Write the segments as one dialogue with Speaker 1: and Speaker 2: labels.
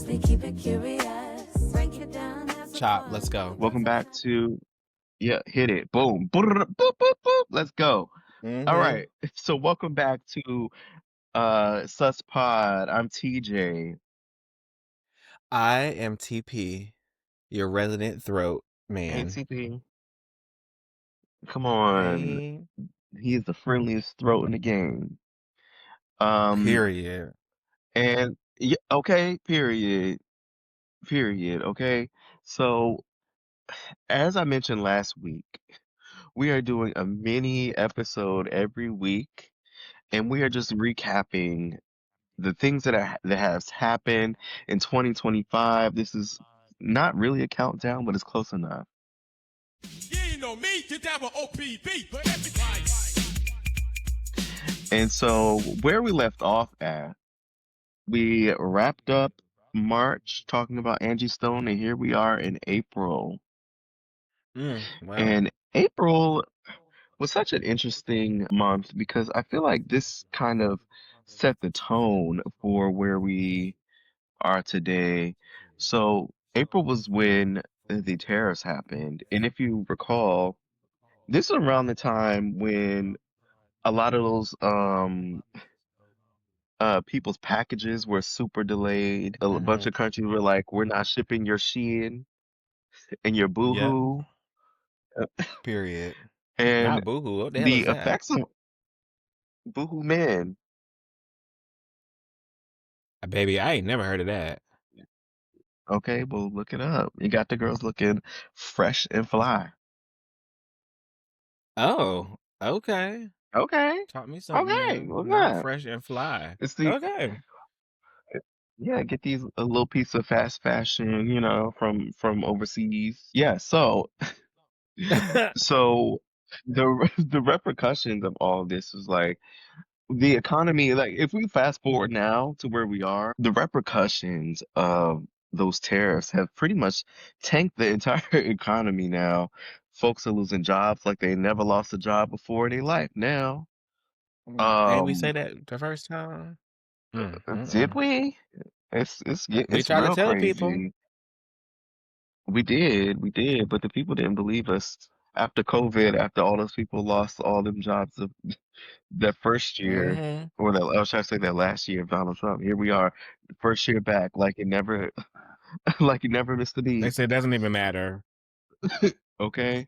Speaker 1: we keep it curious. Break it down.
Speaker 2: Chop, let's go.
Speaker 3: Welcome back to hit it. Boom. Boop, boop, boop, boop. Let's go. All right. So welcome back to Sus Pod. I'm TJ.
Speaker 2: I am TP, your resident throat
Speaker 3: Hey
Speaker 2: man.
Speaker 3: TP. Come on.
Speaker 2: Hey.
Speaker 3: He is the friendliest throat in the game.
Speaker 2: Period.
Speaker 3: And okay, period. Okay. So as I mentioned last week, we are doing a mini episode every week, and we are just recapping the things that has happened in 2025. This is not really a countdown, but it's close enough.
Speaker 4: You know me, get down with OPB.
Speaker 3: And so where we left off at, we wrapped up March talking about Angie Stone, and here we are in April.
Speaker 2: Wow.
Speaker 3: And April was such an interesting month because I feel like this kind of set the tone for where we are today. So April was when the tariffs happened. And if you recall, this was around the time when a lot of those people's packages were super delayed. A bunch of countries were like, we're not shipping your Shein and your Boohoo.
Speaker 2: Period.
Speaker 3: And
Speaker 2: Not Boohoo. What the hell
Speaker 3: the
Speaker 2: is that?
Speaker 3: effects of Boohoo Men.
Speaker 2: Baby, I ain't never heard of that.
Speaker 3: Okay, well, look it up. You got the girls looking fresh and fly.
Speaker 2: Oh, okay.
Speaker 3: Okay.
Speaker 2: Taught me something
Speaker 3: Okay.
Speaker 2: new.
Speaker 3: Well,
Speaker 2: Not
Speaker 3: yeah.
Speaker 2: fresh and fly.
Speaker 3: It's the
Speaker 2: Okay.
Speaker 3: yeah, get these a little piece of fast fashion, from overseas. Yeah, so so the repercussions of all this is like the economy, like if we fast forward now to where we are, the repercussions of those tariffs have pretty much tanked the entire economy now. Folks are losing jobs like they never lost a job before in their life now.
Speaker 2: Ain't we say
Speaker 3: Um,
Speaker 2: that the first time?
Speaker 3: did we?
Speaker 2: We
Speaker 3: It's
Speaker 2: tried to
Speaker 3: real
Speaker 2: tell people.
Speaker 3: crazy. We did, but the people didn't believe us. After COVID, after all those people lost all them jobs of that first year, or should I say that last year of Donald Trump, here we are, first year back, like it never, like it never missed a
Speaker 2: They
Speaker 3: beat.
Speaker 2: said it doesn't even matter.
Speaker 3: Okay.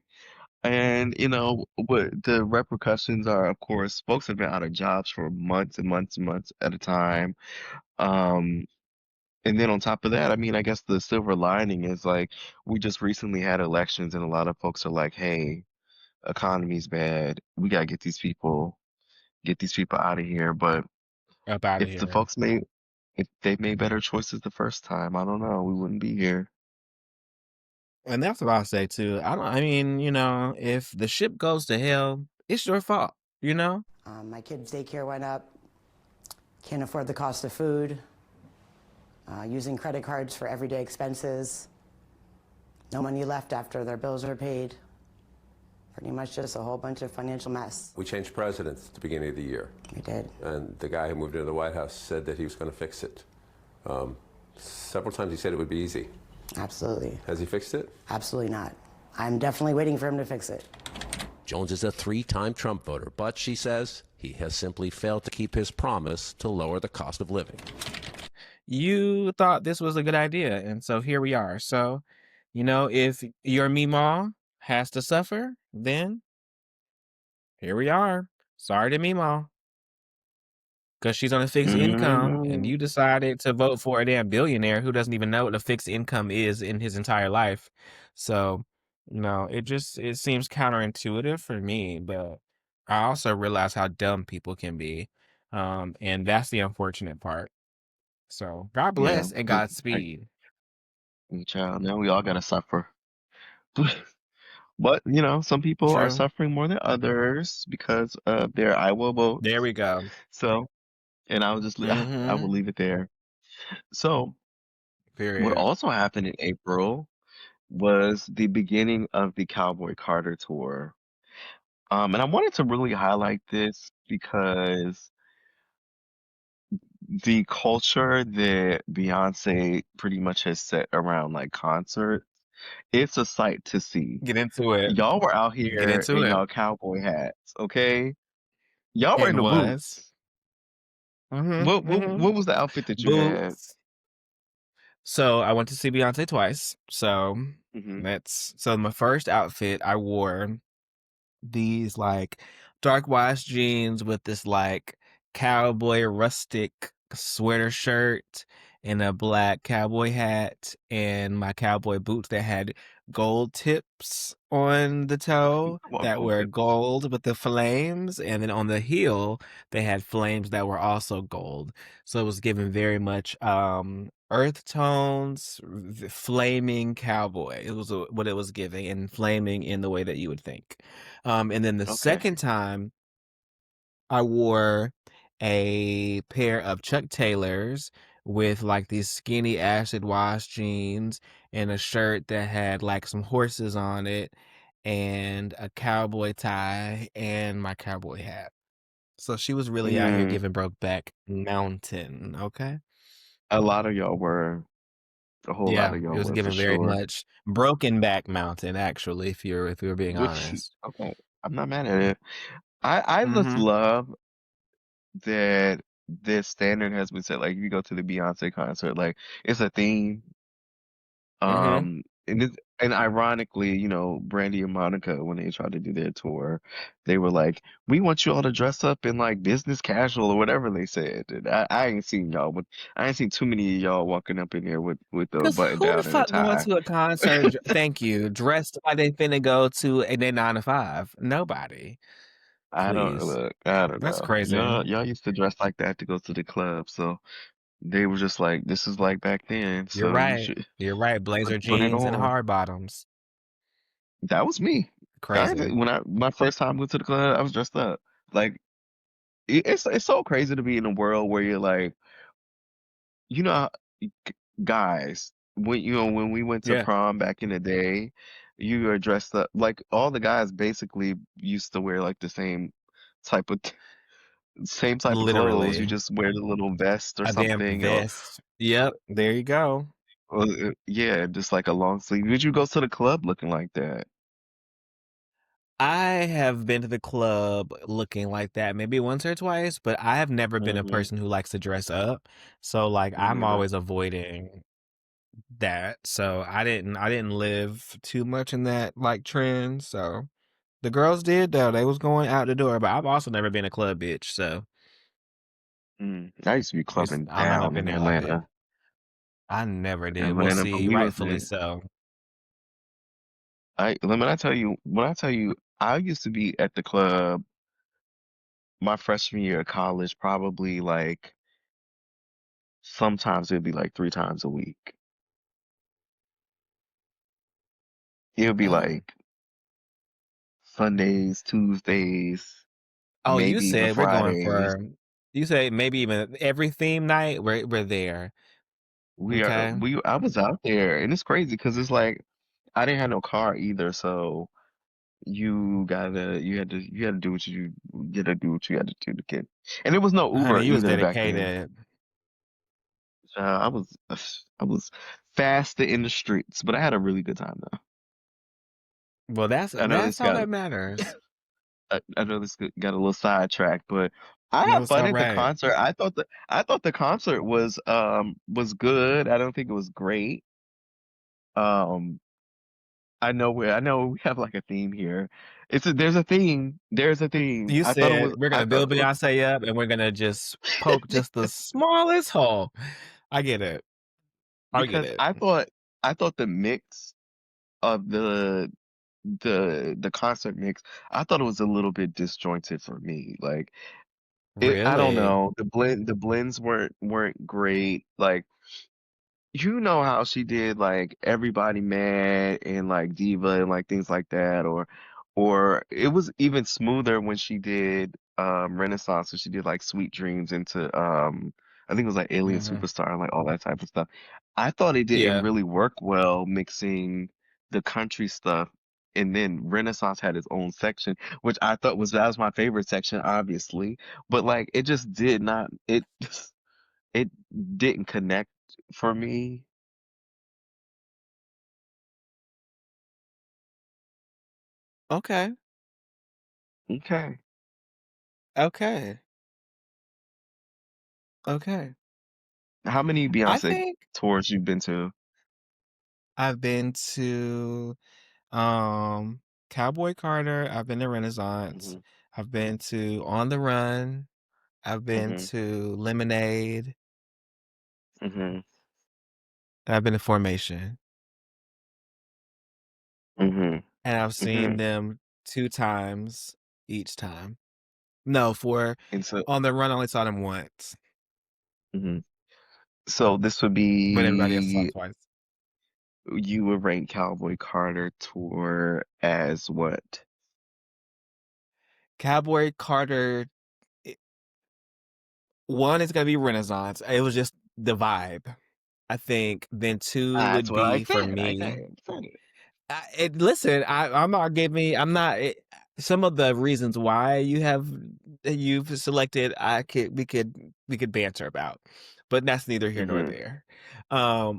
Speaker 3: And what the repercussions are, of course, folks have been out of jobs for months and months and months at a time. Um, And then on top of that, I mean, I guess the silver lining is like we just recently had elections and a lot of folks are like, hey, economy's bad. We gotta get these people out of here. But
Speaker 2: Up out of
Speaker 3: if the
Speaker 2: here.
Speaker 3: if they made better choices the first time, I don't know, we wouldn't be here.
Speaker 2: And that's what I say too. I mean, if the ship goes to hell, it's your fault,
Speaker 5: My kids' daycare went up. Can't afford the cost of food. Using credit cards for everyday expenses. No money left after their bills are paid. Pretty much just a whole bunch of financial mess.
Speaker 6: We changed presidents at the beginning of the year.
Speaker 5: We did.
Speaker 6: And the guy who moved into the White House said that he was going to fix it. Several times he said it would be easy.
Speaker 5: Absolutely.
Speaker 6: Has he fixed it?
Speaker 5: Absolutely not. I'm definitely waiting for him to fix it.
Speaker 7: Jones is a 3-time Trump voter, but she says he has simply failed to keep his promise to lower the cost of living.
Speaker 2: You thought this was a good idea, and so here we are. So, if your Meemaw has to suffer, then here we are. Sorry to Meemaw. Because she's on a fixed income, and you decided to vote for a damn billionaire who doesn't even know what a fixed income is in his entire life. So, it seems counterintuitive for me, but I also realize how dumb people can be. And that's the unfortunate part. So God
Speaker 3: Yeah,
Speaker 2: bless and Godspeed.
Speaker 3: child, now we all gotta suffer. But some people are
Speaker 2: True.
Speaker 3: suffering more than others because of their Iowa votes.
Speaker 2: There we go.
Speaker 3: So, and I will leave it there. So,
Speaker 2: Period.
Speaker 3: what also happened in April was the beginning of the Cowboy Carter tour. And I wanted to really highlight this because the culture that Beyonce pretty much has set around like concerts, it's a sight to see.
Speaker 2: Get into it.
Speaker 3: Y'all were out
Speaker 2: Get
Speaker 3: here
Speaker 2: into
Speaker 3: in
Speaker 2: it.
Speaker 3: y'all cowboy hats, okay? Y'all were in
Speaker 2: It
Speaker 3: the
Speaker 2: was.
Speaker 3: boots.
Speaker 2: Mm-hmm. Mm-hmm.
Speaker 3: What was the outfit that you had?
Speaker 2: Boots. So I went to see Beyonce twice. So
Speaker 3: Hmm.
Speaker 2: my first outfit I wore these like dark wash jeans with this like cowboy rustic sweater shirt and a black cowboy hat and my cowboy boots that had gold tips on the toe
Speaker 3: Come on,
Speaker 2: that
Speaker 3: gold
Speaker 2: were
Speaker 3: tips.
Speaker 2: gold with the flames, and then on the heel they had flames that were also gold. So it was given very much earth tones, flaming cowboy. It was what it was giving, and flaming in the way that you would think. And then the
Speaker 3: Okay.
Speaker 2: second time I wore a pair of Chuck Taylors with like these skinny acid wash jeans and a shirt that had like some horses on it and a cowboy tie and my cowboy hat. So she was really out here
Speaker 3: Mm,
Speaker 2: giving Brokeback Mountain, okay?
Speaker 3: a lot of y'all were. A whole lot
Speaker 2: Yeah,
Speaker 3: of
Speaker 2: it
Speaker 3: y'all
Speaker 2: was
Speaker 3: were for
Speaker 2: giving very
Speaker 3: sure.
Speaker 2: much Broken Back Mountain, actually, if you're being
Speaker 3: Which,
Speaker 2: honest.
Speaker 3: okay, I'm not mad at it. I just
Speaker 2: Mm-hmm.
Speaker 3: love that this standard has been set. Like, if you go to the Beyonce concert, like, it's a theme.
Speaker 2: Mm-hmm.
Speaker 3: And ironically, Brandy and Monica, when they tried to do their tour, they were like, "We want you all to dress up in like business casual or whatever they said." And I ain't seen too many of y'all walking up in there with a
Speaker 2: Because
Speaker 3: button
Speaker 2: who the
Speaker 3: down and a
Speaker 2: fuck going
Speaker 3: tie.
Speaker 2: to a concert, thank you, dressed like they finna go to a day 9 to 5? Nobody. Please.
Speaker 3: I don't
Speaker 2: That's
Speaker 3: know.
Speaker 2: crazy.
Speaker 3: Y'all used to dress like that to go to the club, so they were just like, "This is like back then,
Speaker 2: You're
Speaker 3: so you
Speaker 2: right.
Speaker 3: should
Speaker 2: You're right. Blazer
Speaker 3: put it
Speaker 2: jeans and
Speaker 3: on."
Speaker 2: hard bottoms.
Speaker 3: That was me.
Speaker 2: Crazy.
Speaker 3: When I my first time went to the club, I was dressed up. Like, it's so crazy to be in a world where you're like, you know, how- g- guys, when we went to
Speaker 2: Yeah,
Speaker 3: prom back in the day, you were dressed up like all the guys basically used to wear like the type of same type of clothes. You
Speaker 2: literally.
Speaker 3: just wear the little vest or
Speaker 2: A damn
Speaker 3: something, or,
Speaker 2: vest. Yep, there you go.
Speaker 3: yeah, just like a long sleeve. Did you go to the club looking like that?
Speaker 2: I have been to the club looking like that maybe once or twice, but I have never been a
Speaker 3: Hmm.
Speaker 2: person who likes to dress up. So like
Speaker 3: Me
Speaker 2: I'm
Speaker 3: neither.
Speaker 2: always avoiding that. So I didn't live too much in that like trend. So the girls did though. They was going out the door, but I've also never been a club bitch. So
Speaker 3: I used to be clubbing
Speaker 2: I'm not up
Speaker 3: down
Speaker 2: in
Speaker 3: in
Speaker 2: there like that.
Speaker 3: Atlanta,
Speaker 2: I never did. Well,
Speaker 3: Atlanta, but
Speaker 2: see,
Speaker 3: we was
Speaker 2: rightfully
Speaker 3: in.
Speaker 2: so.
Speaker 3: When I tell you, I used to be at the club my freshman year of college, probably like sometimes it'd be like 3 times a week. It would be
Speaker 2: Mm.
Speaker 3: like Sundays, Tuesdays,
Speaker 2: Oh,
Speaker 3: maybe even Fridays.
Speaker 2: you say maybe even every theme night we're there. Okay.
Speaker 3: I was out there, and it's crazy because it's like I didn't have no car either, so you had to do what you had to do to get. And there was no
Speaker 2: Honey,
Speaker 3: Uber
Speaker 2: you was
Speaker 3: either back then.
Speaker 2: dedicated.
Speaker 3: I was fast in the streets, but I had a really good time though.
Speaker 2: Well,
Speaker 3: I know
Speaker 2: that's all that matters.
Speaker 3: I know this got a little sidetracked, but I
Speaker 2: No,
Speaker 3: had
Speaker 2: it's
Speaker 3: fun
Speaker 2: all
Speaker 3: at the
Speaker 2: right.
Speaker 3: concert. I thought the concert was good. I don't think it was great. Um, I know we have like a theme here. There's a theme. There's a theme.
Speaker 2: You said we're
Speaker 3: I
Speaker 2: gonna
Speaker 3: thought
Speaker 2: build
Speaker 3: it was
Speaker 2: Beyonce up and we're gonna just poke just the smallest hole. I get it. I get
Speaker 3: because
Speaker 2: it.
Speaker 3: I thought the mix of the concert mix, I thought it was a little bit disjointed for me. Like, I don't
Speaker 2: Really?
Speaker 3: know. The blends weren't great. Like, you know how she did like Everybody Mad and like Diva and like things like that, or it was even smoother when she did Renaissance, so she did like Sweet Dreams into I think it was like Alien
Speaker 2: Hmm.
Speaker 3: Superstar and like all that type of stuff. I thought it didn't
Speaker 2: Yeah.
Speaker 3: really work well mixing the country stuff, and then Renaissance had its own section, which I thought that was my favorite section, obviously, but like it just did not it it didn't connect for me.
Speaker 2: Okay.
Speaker 3: Okay.
Speaker 2: Okay. Okay.
Speaker 3: How many
Speaker 2: I
Speaker 3: Beyonce
Speaker 2: think
Speaker 3: tours you've been to?
Speaker 2: I've been to um Cowboy Carter, I've been to Renaissance,
Speaker 3: Mhm.
Speaker 2: I've been to On the Run, I've been
Speaker 3: Mhm.
Speaker 2: to Lemonade,
Speaker 3: Mhm.
Speaker 2: and I've been to Formation.
Speaker 3: Mhm.
Speaker 2: And I've seen
Speaker 3: Mhm.
Speaker 2: them 2 times each time. No, for
Speaker 3: And so,
Speaker 2: On the Run, I only saw them once,
Speaker 3: mhm. So this would
Speaker 2: but everybody else saw them
Speaker 3: be,
Speaker 2: twice.
Speaker 3: you would rank Cowboy Carter tour as what?
Speaker 2: Cowboy Carter, I 1 is gonna be Renaissance. It was just the vibe. I think then 2
Speaker 3: That's
Speaker 2: would
Speaker 3: what I
Speaker 2: be for
Speaker 3: said. I
Speaker 2: me.
Speaker 3: said it.
Speaker 2: Listen, I'm not giving. I'm not. Some of the reasons why you've selected, we could banter about, but that's neither here nor
Speaker 3: Mhm.
Speaker 2: there.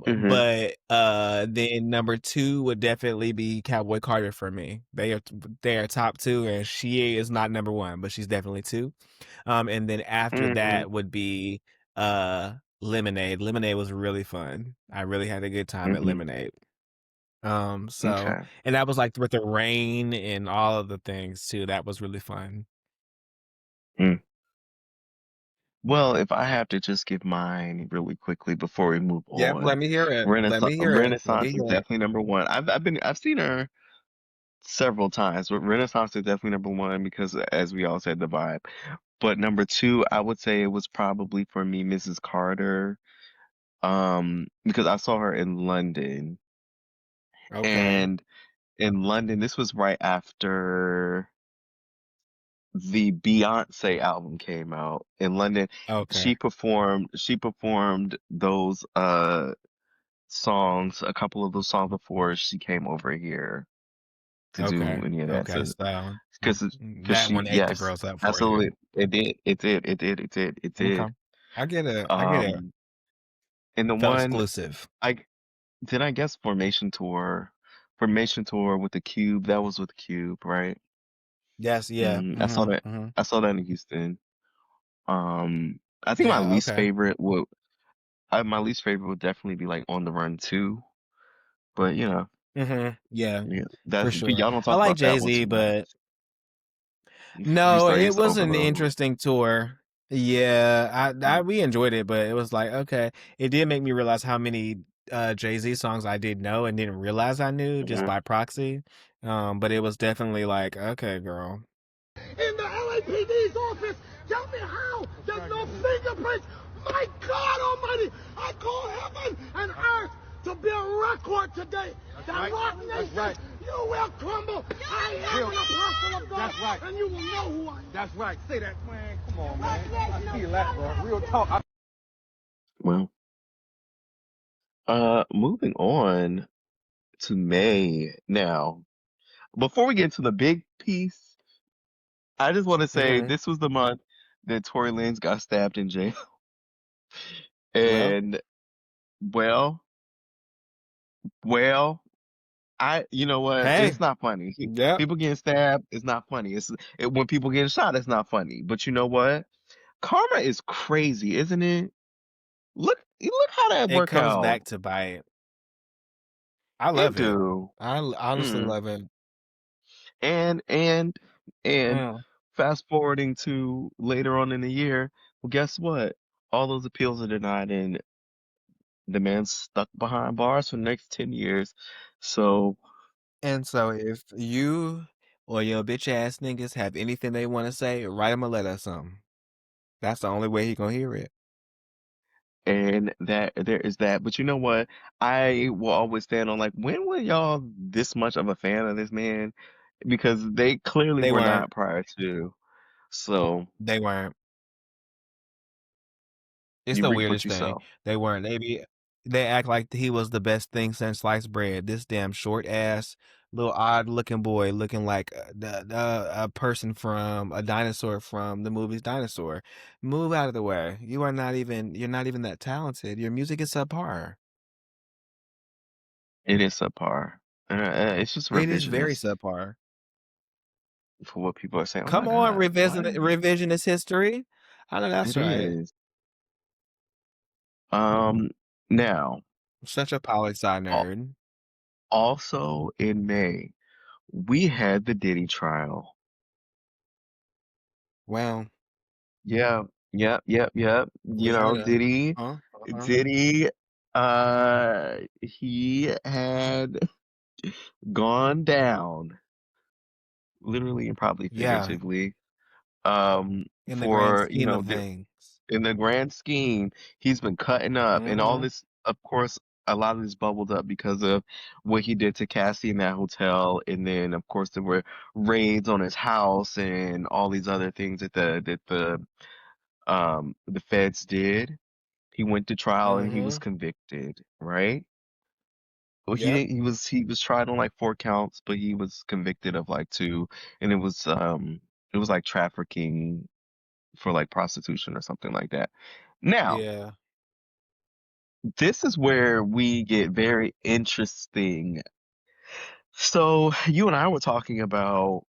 Speaker 3: Mhm.
Speaker 2: But then number 2 would definitely be Cowboy Carter for me. They are top 2, and she is not number 1, but she's definitely 2. And then after
Speaker 3: Mhm.
Speaker 2: that would be Lemonade. Lemonade was really fun. I really had a good time at
Speaker 3: Mhm.
Speaker 2: Lemonade. So,
Speaker 3: Okay.
Speaker 2: and that was like with the rain and all of the things too. That was really fun.
Speaker 3: Mm. Well, if I have to just give mine really quickly before we move
Speaker 2: Yep,
Speaker 3: on,
Speaker 2: let me hear it. Let
Speaker 3: Renaissance
Speaker 2: me hear it. Let me
Speaker 3: Renaissance is
Speaker 2: hear it.
Speaker 3: definitely number one. I've seen her several times, but Renaissance is definitely number one because, as we all said, the vibe. But number two, I would say it was probably for me, Mrs. Carter, because I saw her in London,
Speaker 2: Okay.
Speaker 3: and in London, this was right after the Beyoncé album came out. In London,
Speaker 2: Okay.
Speaker 3: she performed those songs, a couple of those songs before she came over here to do
Speaker 2: Okay.
Speaker 3: any of that.
Speaker 2: Okay.
Speaker 3: So,
Speaker 2: So
Speaker 3: because
Speaker 2: that
Speaker 3: she,
Speaker 2: one ate the
Speaker 3: yes,
Speaker 2: girls up for you.
Speaker 3: absolutely, it
Speaker 2: Okay.
Speaker 3: did.
Speaker 2: I get it. I get it.
Speaker 3: Um, and the
Speaker 2: Felt
Speaker 3: one
Speaker 2: exclusive.
Speaker 3: I did, I guess Formation Tour with the Cube. That was with Cube, right?
Speaker 2: Yes. Yeah. Mm-hmm. Mm-hmm.
Speaker 3: I saw that in Houston. I think
Speaker 2: Yeah. Okay.
Speaker 3: my least favorite would definitely be like On the Run 2. But
Speaker 2: Mm-hmm. Yeah,
Speaker 3: yeah,
Speaker 2: for
Speaker 3: but
Speaker 2: sure.
Speaker 3: y'all don't
Speaker 2: I
Speaker 3: talk
Speaker 2: like
Speaker 3: about that one
Speaker 2: Jay-Z,
Speaker 3: too much.
Speaker 2: but
Speaker 3: We
Speaker 2: no,
Speaker 3: started
Speaker 2: it
Speaker 3: to
Speaker 2: was an
Speaker 3: overload.
Speaker 2: interesting tour. Yeah,
Speaker 3: Mm,
Speaker 2: we enjoyed it, but it was like, okay, it did make me realize how many Jay-Z songs I did know and didn't realize I knew just
Speaker 3: mhm,
Speaker 2: by proxy. But it was definitely like, okay, girl.
Speaker 4: In the LAPD's office, tell me how there's no fingerprints. My God Almighty, I call heaven and earth to be a record today. That Rock Nation, you will crumble. I am an apostle of God, that's right, and you will know who I am. That's right. Say that, man. Come on, man. I feel that, bro. Real talk.
Speaker 3: well, moving on to May now. Before we get to the big piece, I just want to say
Speaker 2: Hmm.
Speaker 3: this was the month that Tory Lanez got stabbed in jail.
Speaker 2: Well,
Speaker 3: And well, well, you know what?
Speaker 2: hey,
Speaker 3: It's not funny.
Speaker 2: yep,
Speaker 3: People getting stabbed, it's not funny. When people getting shot, it's not funny. But you know what? Karma is crazy, isn't it? Look how that
Speaker 2: it
Speaker 3: work
Speaker 2: comes
Speaker 3: out.
Speaker 2: back to bite. I
Speaker 3: It
Speaker 2: love it.
Speaker 3: do.
Speaker 2: Honestly
Speaker 3: Mm.
Speaker 2: love it.
Speaker 3: And and and
Speaker 2: Mm.
Speaker 3: fast forwarding to later on in the year, well, guess what? All those appeals are denied, and the man's stuck behind bars for the next 10 years. So,
Speaker 2: And so if you or your bitch ass niggas have anything they want to say, write him a letter or something. That's the only way he gonna hear it.
Speaker 3: and that there is that. But you know what? I will always stand on, like, when were y'all this much of a fan of this man? Because they clearly
Speaker 2: They
Speaker 3: were
Speaker 2: weren't.
Speaker 3: not prior to. So,
Speaker 2: They weren't. It's
Speaker 3: you
Speaker 2: the
Speaker 3: reap what
Speaker 2: weirdest
Speaker 3: you
Speaker 2: thing.
Speaker 3: sow.
Speaker 2: They weren't. They be They act like he was the best thing since sliced bread. This damn short ass, little odd looking boy, looking like a person from a dinosaur from the movie's Dinosaur. Move out of the way. You're not even that talented. Your music is subpar.
Speaker 3: It is subpar. It's just
Speaker 2: It is very
Speaker 3: revisionist
Speaker 2: subpar.
Speaker 3: for what people are saying. Oh my
Speaker 2: Come on,
Speaker 3: God, why?
Speaker 2: revisionist history. I know that's
Speaker 3: It
Speaker 2: right.
Speaker 3: is. Now,
Speaker 2: Such a poli sci
Speaker 3: al-
Speaker 2: nerd.
Speaker 3: also in May, we had the Diddy trial.
Speaker 2: Well,
Speaker 3: Yeah, yep.
Speaker 2: we had a
Speaker 3: Diddy,
Speaker 2: huh?
Speaker 3: Diddy, he had gone down, literally and probably
Speaker 2: Yeah,
Speaker 3: figuratively,
Speaker 2: in the grand
Speaker 3: for,
Speaker 2: scheme of things.
Speaker 3: in the grand scheme, he's been cutting up, and all
Speaker 2: Mm-hmm.
Speaker 3: this, of course, a lot of this bubbled up because of what he did to Cassie in that hotel, and then, of course, there were raids on his house and all these other things that the feds did. He went to trial and he was
Speaker 2: Mm-hmm.
Speaker 3: convicted, right? Well, he
Speaker 2: Yep.
Speaker 3: didn't, he was tried on like 4 counts, but he was convicted of like two, and it was like trafficking for like prostitution or something like that. Now,
Speaker 2: Yeah.
Speaker 3: this is where we get very interesting. So you and I were talking about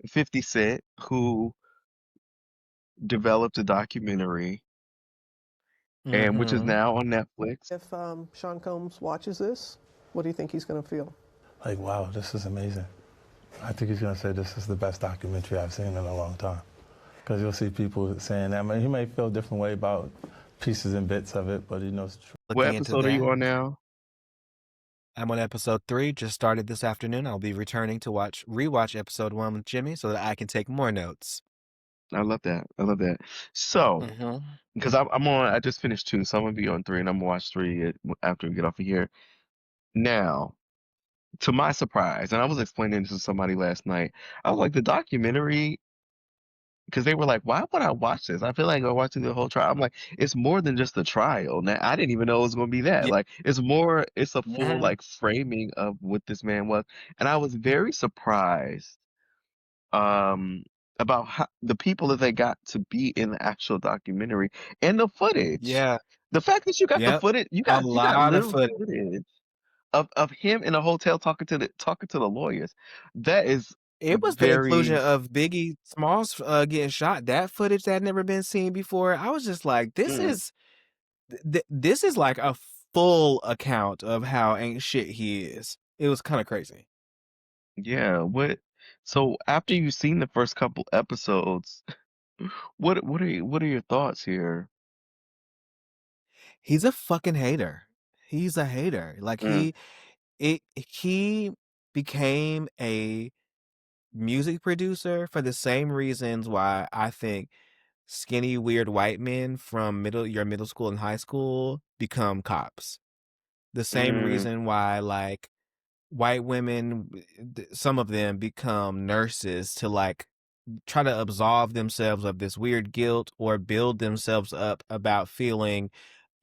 Speaker 3: 50 Cent, who developed a documentary and which is
Speaker 2: Mm-hmm.
Speaker 3: now on Netflix.
Speaker 8: If Sean Combs watches this, what do you think he's going to feel?
Speaker 9: Like, wow, this is amazing. I think he's going to say this is the best documentary I've seen in a long time. Because you'll see people saying that. I mean, he may feel a different way about pieces and bits of it, but he knows the truth.
Speaker 3: What
Speaker 2: Looking into
Speaker 3: episode are you
Speaker 2: that.
Speaker 3: on now?
Speaker 2: I'm on episode 3, just started this afternoon. I'll be returning to rewatch episode 1 with Jimmy so that I can take more notes.
Speaker 3: I love that. I love that. So,
Speaker 2: Mm-hmm.
Speaker 3: because I just finished 2, so I'm gonna be on 3, and I'm gonna watch 3 after we get off of here. Now, to my surprise, and I was explaining this to somebody last night, I was like, the documentary, because they were like, why would I watch this? I feel like I watching the whole trial. I'm like, it's more than just a trial. Now, I didn't even know it was gonna be that.
Speaker 2: Yeah.
Speaker 3: Like, it's a full
Speaker 2: Mm-hmm.
Speaker 3: like framing of what this man was, and I was very surprised um about how, the people that they got to be in the actual documentary and the footage.
Speaker 2: Yeah.
Speaker 3: The fact that you got the
Speaker 2: Yep.
Speaker 3: footage,
Speaker 2: A
Speaker 3: you got
Speaker 2: lot of
Speaker 3: literal
Speaker 2: footage.
Speaker 3: footage of him in a hotel talking to the lawyers. That is
Speaker 2: It was the inclusion
Speaker 3: very
Speaker 2: of Biggie Smalls getting shot. That footage that had never been seen before. I was just like,
Speaker 3: mm,
Speaker 2: this is like a full account of how ain't shit he is. It was kind of crazy.
Speaker 3: yeah, what so after you've seen the first couple episodes, what are your thoughts here?
Speaker 2: He's a fucking hater. He's a hater. Like
Speaker 3: Mm,
Speaker 2: he became a music producer for the same reasons why I think skinny weird white men from your middle school and high school become cops. The same
Speaker 3: mm,
Speaker 2: reason why like white women, some of them become nurses to like try to absolve themselves of this weird guilt or build themselves up about feeling,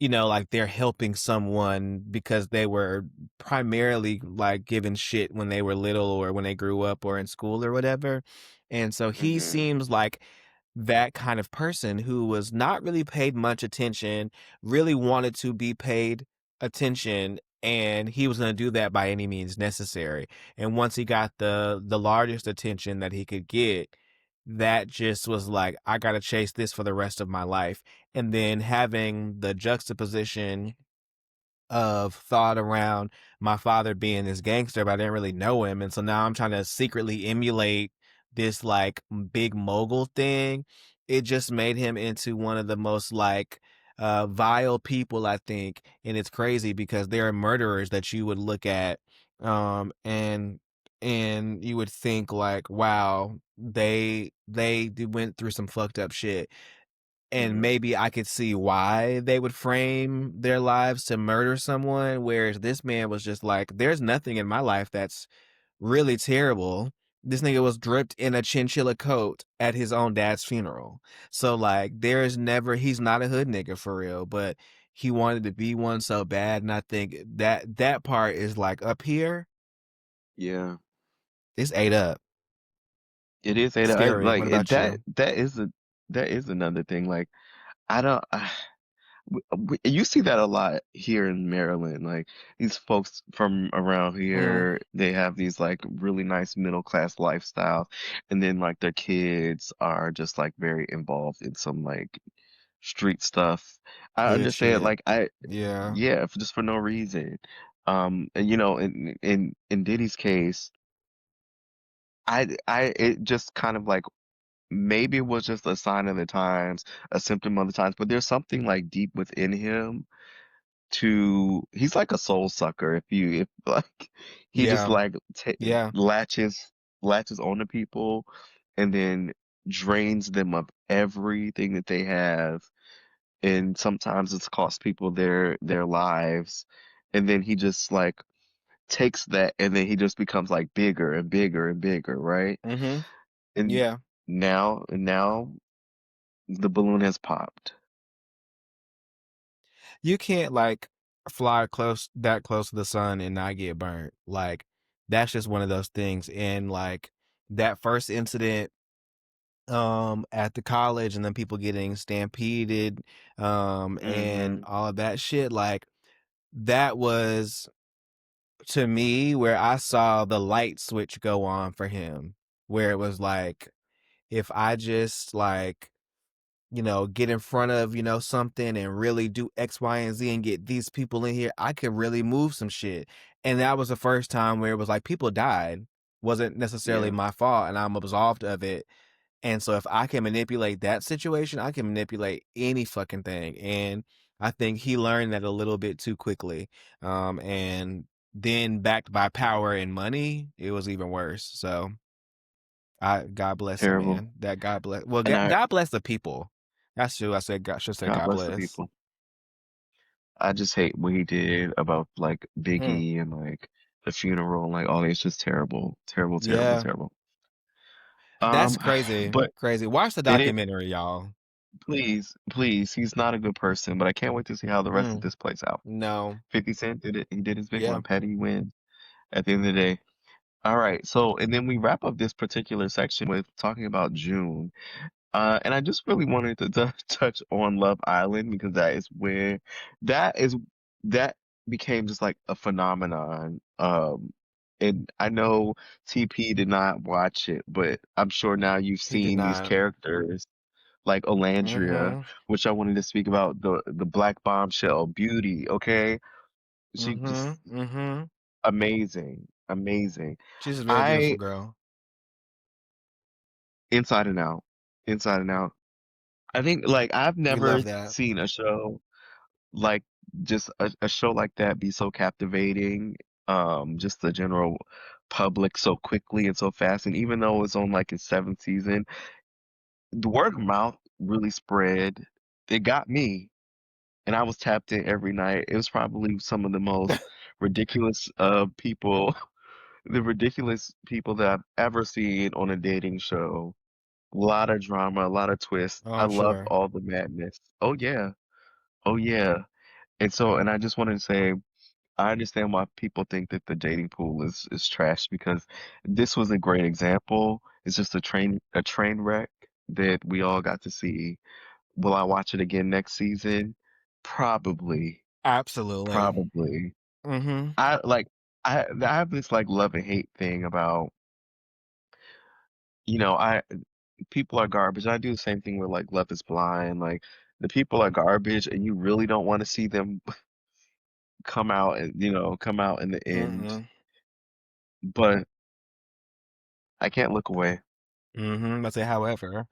Speaker 2: like they're helping someone because they were primarily like given shit when they were little or when they grew up or in school or whatever. And so he
Speaker 3: mm-hmm,
Speaker 2: seems like that kind of person who was not really paid much attention, really wanted to be paid attention, and he was going to do that by any means necessary. And once he got the largest attention that he could get, that just was like, I got to chase this for the rest of my life. And then having the juxtaposition of thought around my father being this gangster, but I didn't really know him. And so now I'm trying to secretly emulate this like big mogul thing. It just made him into one of the most like vile people, I think. And it's crazy because there are murderers that you would look at and you would think like, wow, they went through some fucked up shit, and
Speaker 3: mm-hmm,
Speaker 2: maybe I could see why they would frame their lives to murder someone, whereas this man was just like, there's nothing in my life that's really terrible. This nigga was dripped in a chinchilla coat at his own dad's funeral. So like he's not a hood nigga for real, but he wanted to be one so bad, and I think that part is like up here,
Speaker 3: Yeah.
Speaker 2: it's ate up.
Speaker 3: It is
Speaker 2: Scary.
Speaker 3: like
Speaker 2: What about
Speaker 3: that.
Speaker 2: you?
Speaker 3: That is another thing. Like I don't. You see that a lot here in Maryland. Like these folks from around
Speaker 2: Mm,
Speaker 3: here, they have these like really nice middle class lifestyles, and then like their kids are just like very involved in some like street stuff. I
Speaker 2: hood
Speaker 3: understand.
Speaker 2: shit.
Speaker 3: Like I,
Speaker 2: Yeah.
Speaker 3: yeah, just for no reason. And in Diddy's case, it just kind of like maybe it was just a sign of the times, a symptom of the times, but there's something like deep within him he's like a soul sucker if like he just
Speaker 2: Yeah.
Speaker 3: like
Speaker 2: Yeah.
Speaker 3: latches onto people and then drains them of everything that they have, and sometimes it's cost people their lives, and then he just like takes that and then he just becomes like bigger and bigger and bigger, right?
Speaker 2: Mm-hmm.
Speaker 3: And
Speaker 2: Yeah.
Speaker 3: now the balloon has popped.
Speaker 2: You can't like fly close to the sun and not get burnt. Like that's just one of those things. And like that first incident at the college and then people getting stampeded and
Speaker 3: Hmm.
Speaker 2: all of that shit, like that was to me where I saw the light switch go on for him, where it was like if I just like get in front of, something and really do X, Y, and Z and get these people in here, I could really move some shit. And that was the first time where it was like people died. Wasn't necessarily
Speaker 3: Yeah,
Speaker 2: my fault, and I'm absolved of it. And so if I can manipulate that situation, I can manipulate any fucking thing. And I think he learned that a little bit too quickly. And then backed by power and money, it was even worse. So God bless him,
Speaker 3: terrible.
Speaker 2: man. That God bless. Well,
Speaker 3: And
Speaker 2: God bless the people. That's true. I said God should say
Speaker 3: God
Speaker 2: God
Speaker 3: bless the
Speaker 2: bless.
Speaker 3: people. I just hate what he did about like
Speaker 2: Mm.
Speaker 3: Biggie and like the funeral and like all that. It's just terrible, terrible, terrible,
Speaker 2: Yeah,
Speaker 3: terrible.
Speaker 2: that's
Speaker 3: Um,
Speaker 2: crazy.
Speaker 3: but
Speaker 2: Crazy. Watch the
Speaker 3: and it
Speaker 2: documentary, y'all.
Speaker 3: please, please, he's not a good person, but I can't wait to see how the rest of
Speaker 2: Mm.
Speaker 3: this plays out.
Speaker 2: No.
Speaker 3: 50 Cent did it. He did his big
Speaker 2: Yeah.
Speaker 3: one. Petty wins at the end of the day. All right. So, and then we wrap up this particular section with talking about June. And I just really wanted to touch on Love Island because that is that became just like a phenomenon. And I know TP did not watch it, but I'm sure now you've
Speaker 2: He did
Speaker 3: seen these
Speaker 2: not.
Speaker 3: characters like Olandria,
Speaker 2: Mm-hmm.
Speaker 3: which I wanted to speak about the black bombshell Beauty. Okay, she just
Speaker 2: Mm-hmm. Mm-hmm.
Speaker 3: amazing, amazing.
Speaker 2: She's a very beautiful
Speaker 3: I
Speaker 2: girl.
Speaker 3: inside and out, inside and out. I think like I've
Speaker 2: We
Speaker 3: never
Speaker 2: love that.
Speaker 3: seen a show like just a show like that be so captivating. Just the general public so quickly and so fast. And even though it's on like its seventh season, the word of mouth really spread. It got me, and I was tapped in every night. It was probably some of the most ridiculous people, the ridiculous people that I've ever seen on a dating show. A lot of drama, a lot of twists.
Speaker 2: Oh,
Speaker 3: I
Speaker 2: I'm
Speaker 3: loved
Speaker 2: sure.
Speaker 3: all the madness. Oh yeah. Oh yeah. And I just wanted to say, I understand why people think that the dating pool is trash because this was a great example. It's just a train wreck that we all got to see. Will I watch it again next season? Probably,
Speaker 2: Absolutely.
Speaker 3: probably.
Speaker 2: Mm-hmm.
Speaker 3: I like I have this like love and hate thing about, I people are garbage. I do the same thing with like Love is Blind. Like the people are garbage and you really don't want to see them come out in the end.
Speaker 2: Mm-hmm.
Speaker 3: But I can't look away.
Speaker 2: Mm-hmm. I say, however,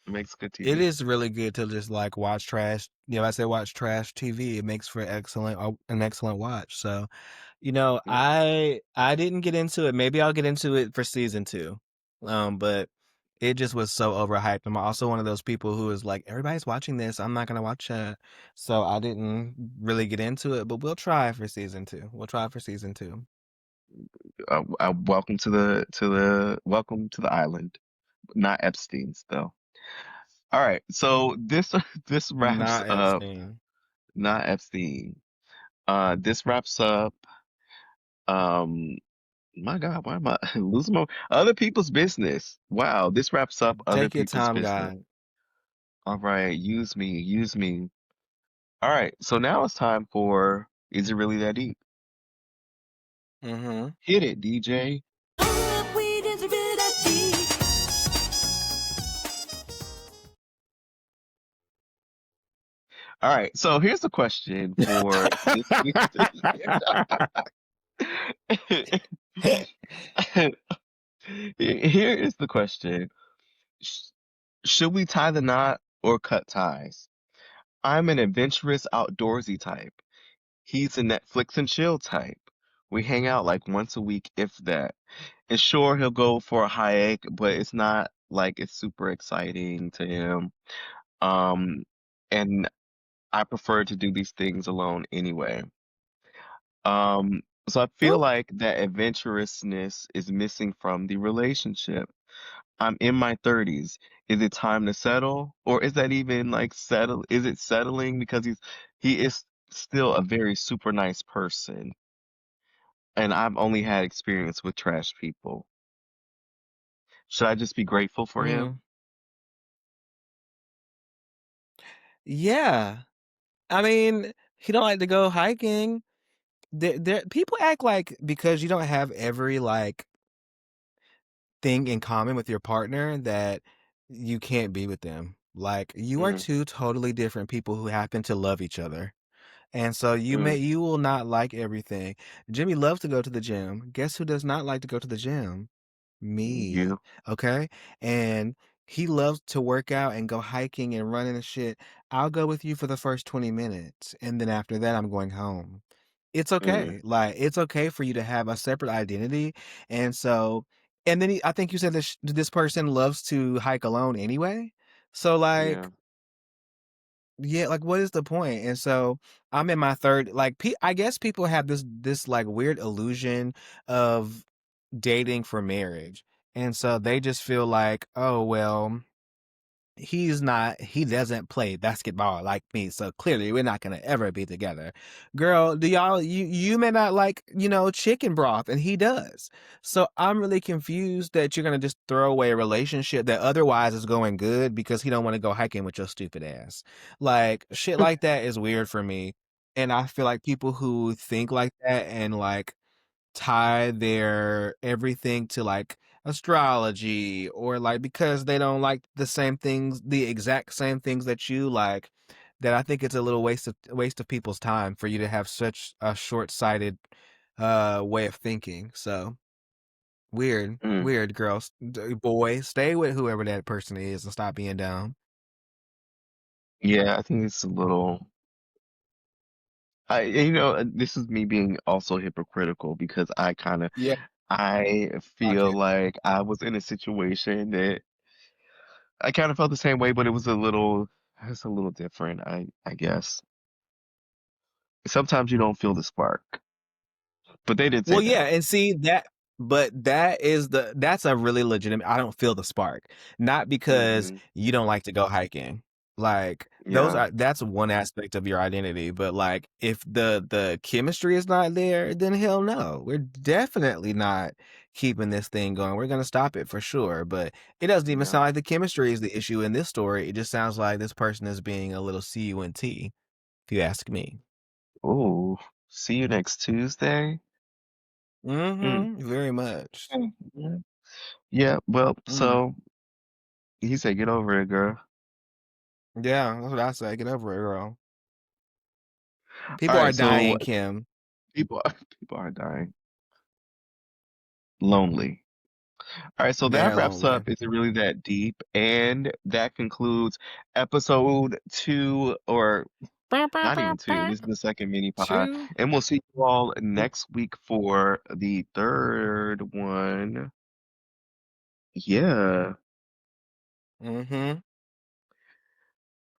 Speaker 3: It makes good
Speaker 2: it
Speaker 3: TV.
Speaker 2: is really good to just like watch trash. I say watch trash TV. It makes for an excellent watch. So,
Speaker 3: Yeah.
Speaker 2: I didn't get into it. Maybe I'll get into it for season two. But it just was so overhyped. I'm also one of those people who is like, everybody's watching this. I'm not gonna watch it. So I didn't really get into it. But we'll try for season two. We'll try for season two.
Speaker 3: Welcome to the island, not Epstein's though. All right, so this this wraps
Speaker 2: Not
Speaker 3: up
Speaker 2: Epstein.
Speaker 3: not Epstein. This wraps up. Um, my God, why am I losing my other people's business? Wow, this wraps up other
Speaker 2: Take your
Speaker 3: people's
Speaker 2: time,
Speaker 3: business.
Speaker 2: God.
Speaker 3: All right, use me, use me. All right, so now it's time for Is It Really That Deep?
Speaker 2: Mm-hmm.
Speaker 3: Hit it, DJ.
Speaker 1: Up, weed is really that deep.
Speaker 3: All right, so here's the question for this week's. Here is the question. Sh- Should we tie the knot or cut ties? I'm an adventurous, outdoorsy type. He's a Netflix and chill type. We hang out like once a week, if that. And sure, he'll go for a hike, but it's not like it's super exciting to him. Um, and I prefer to do these things alone anyway. So I feel
Speaker 2: Ooh.
Speaker 3: like that adventurousness is missing from the relationship. I'm in my 30s. Is it time to settle? Or is that even like settle? Is it settling? Because he is still a very super nice person. And I've only had experience with trash people. Should I just be grateful for
Speaker 2: Mm.
Speaker 3: him?
Speaker 2: Yeah. I mean, he don't like to go hiking. People act like because you don't have every like thing in common with your partner that you can't be with them. Like you are
Speaker 3: Mm,
Speaker 2: two totally different people who happen to love each other. And so
Speaker 3: mm,
Speaker 2: you will not like everything. Jimmy loves to go to the gym. Guess who does not like to go to the gym? Me.
Speaker 3: you.
Speaker 2: Okay? And he loves to work out and go hiking and running and shit. I'll go with you for the first 20 minutes and then after that I'm going home. It's
Speaker 3: Mm,
Speaker 2: okay. Like it's okay for you to have a separate identity. And so and then I think you said this person loves to hike alone anyway. So like
Speaker 3: yeah.
Speaker 2: yeah, like what is the point? And so I'm in my third like I guess people have this like weird illusion of dating for marriage. And so they just feel like, "Oh, well, he doesn't play basketball like me, so clearly we're not gonna ever be together." Girl, do y'all you may not like, chicken broth and he does. So I'm really confused that you're gonna just throw away a relationship that otherwise is going good because he don't want to go hiking with your stupid ass. Like shit like that is weird for me. And I feel like people who think like that and like tie their everything to like astrology or like because they don't like the exact same things that you like, that I think it's a little waste of people's time for you to have such a short-sighted way of thinking. So
Speaker 3: Mm.
Speaker 2: weird girls, boy, stay with whoever that person is and stop being dumb.
Speaker 3: Yeah, I think it's a little. This is me being also hypocritical because
Speaker 2: Yeah,
Speaker 3: I
Speaker 2: I
Speaker 3: feel
Speaker 2: get
Speaker 3: like I was in a situation that I kind of felt the same way, but it's a little different, I guess. Sometimes you don't feel the spark, but they did say
Speaker 2: Well, yeah,
Speaker 3: that.
Speaker 2: and see that, but that's a really legitimate. I don't feel the spark, not because
Speaker 3: Hmm.
Speaker 2: you don't like to go hiking. Like
Speaker 3: Yeah.
Speaker 2: that's one aspect of your identity, but like if the chemistry is not there, then hell no, we're definitely not keeping this thing going. We're gonna stop it for sure. But it doesn't even
Speaker 3: Yeah.
Speaker 2: sound like the chemistry is the issue in this story. It just sounds like this person is being a little cunt, if you ask me.
Speaker 3: Oh, see you next Tuesday. Mm.
Speaker 2: Mm-hmm. Very much.
Speaker 3: Mm, yeah. Yeah, well,
Speaker 2: Mm.
Speaker 3: so he said, get over it, girl.
Speaker 2: Yeah, that's what I say. Get over it, girl.
Speaker 3: All
Speaker 2: People are
Speaker 3: right, so
Speaker 2: dying, Kim.
Speaker 3: people are people are dying. Lonely. All right, so that
Speaker 2: They're
Speaker 3: wraps
Speaker 2: lonely.
Speaker 3: up Is It Really That Deep? And that concludes episode 2, or not even 2. This is the second mini pod.
Speaker 2: Two.
Speaker 3: And we'll see you all next week for the third one. Yeah.
Speaker 2: Mm-hmm.